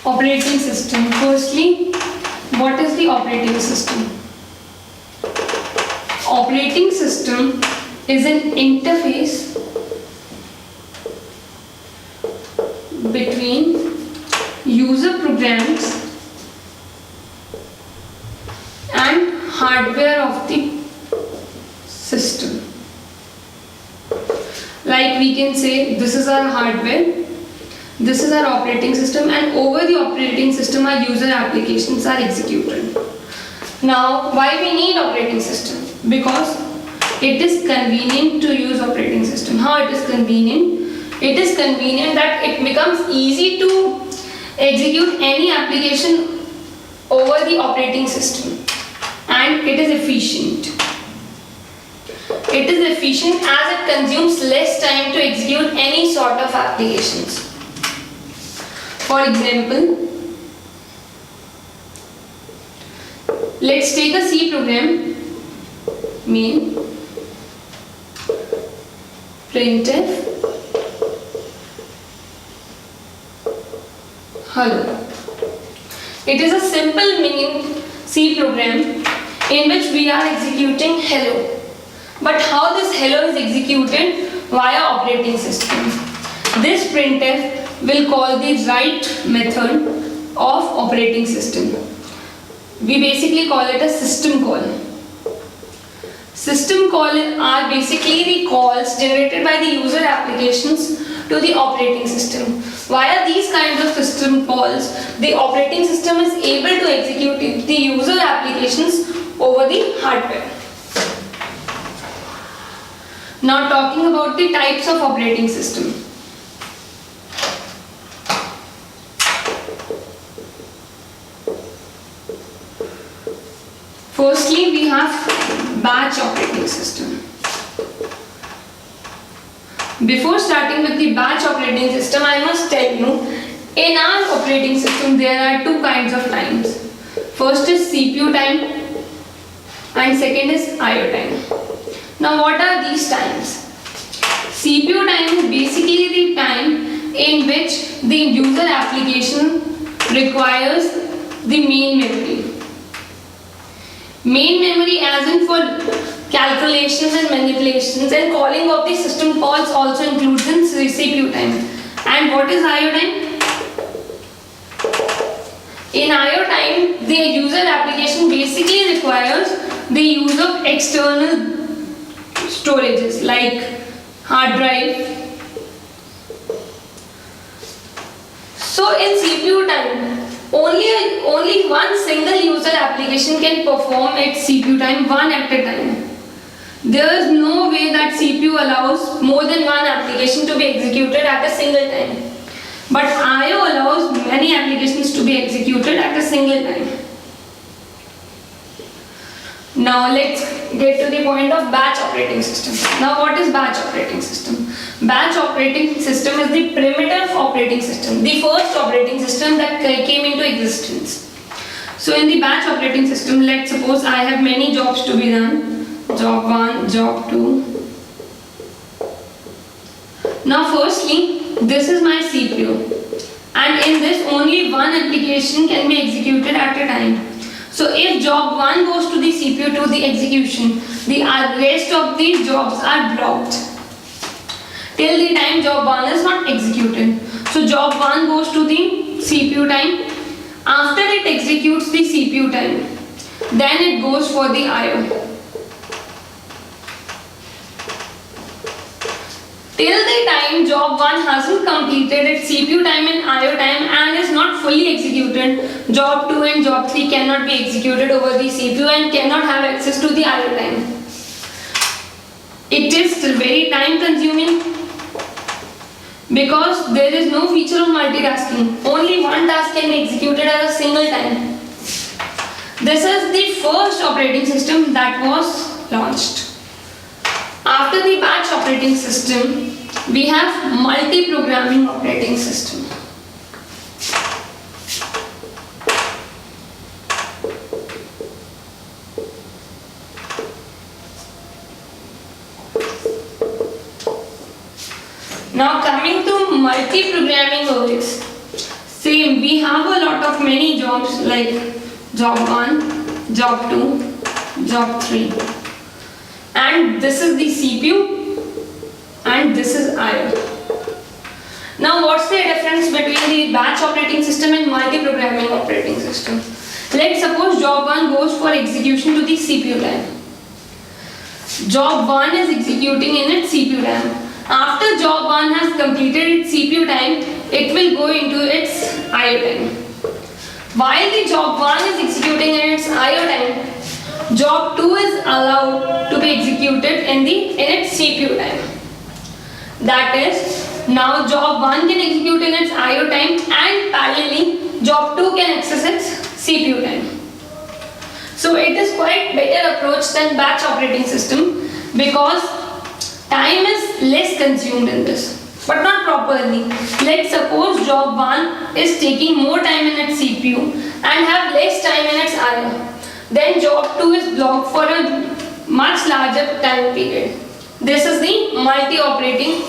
Operating system. Firstly, what is the operating system? Operating system is an interface between user programs and hardware of the system. Like we can say this is our hardware, this is our operating system, and over the operating system our user applications are executed. Now, why we need operating system? Because it is convenient to use operating system. How it is convenient? It is convenient that it becomes easy to execute any application over the operating system, and it is efficient. It is efficient as it consumes less time to execute any sort of applications. For example, let's take a C program, main, printf, hello. It is a simple main C program in which we are executing hello. But how this hello is executed? Via operating system. This printf will call the write method of operating system. We basically call it a system call. System call are basically the calls generated by the user applications to the operating system. Via these kinds of system calls, the operating system is able to execute the user applications over the hardware. Now talking about the types of operating system. Firstly, we have batch operating system. Before starting with the batch operating system, I must tell you, in our operating system there are two kinds of times. First is CPU time and second is IO time. Now what are these times? CPU time is basically the time in which the user application requires the main memory. Main memory as in for calculations and manipulations, and calling of the system calls also includes in CPU time. And what is IO time? In IO time, the user application basically requires the use of external storages like hard drive. So in CPU time, only one single user application can perform its CPU time one at a time. There is no way that CPU allows more than one application to be executed at a single time. But IO allows many applications to be executed at a single time. Now let's get to the point of batch operating system. Now what is batch operating system? Batch operating system is the primitive operating system, the first operating system that came into existence. So in the batch operating system, let's suppose I have many jobs to be done. Job 1, job 2. Now firstly, this is my CPU, and in this only one application can be executed at a time. So if job 1 goes to the CPU to the execution, the rest of these jobs are blocked till the time job 1 is not executed. So job 1 goes to the CPU time. After it executes the CPU time, then it goes for the IO. Till the time job 1 hasn't completed its CPU time and IO time and is not fully executed, job 2 and job 3 cannot be executed over the CPU and cannot have access to the IO time. It is very time consuming because there is no feature of multitasking. Only one task can be executed at a single time. This is the first operating system that was launched. After the batch operating system, we have multi-programming operating system. Now coming to multi-programming OS, same, we have a many jobs like job 1, job 2, job 3. And this is the CPU and this is IO. Now what's the difference between the batch operating system and multi-programming operating system? Let's suppose job 1 goes for execution to the CPU time. Job 1 is executing in its CPU time. After job 1 has completed its CPU time, it will go into its IO time. While the job 1 is executing in its IO time, job 2 is allowed to be executed in its CPU time. That is, now job 1 can execute in its IO time and parallelly job 2 can access its CPU time. So it is quite better approach than batch operating system because time is less consumed in this, but not properly. Let's suppose job 1 is taking more time in its CPU and have less time in its IO. Then job 2 is blocked for a much larger time period. This is the multi-operating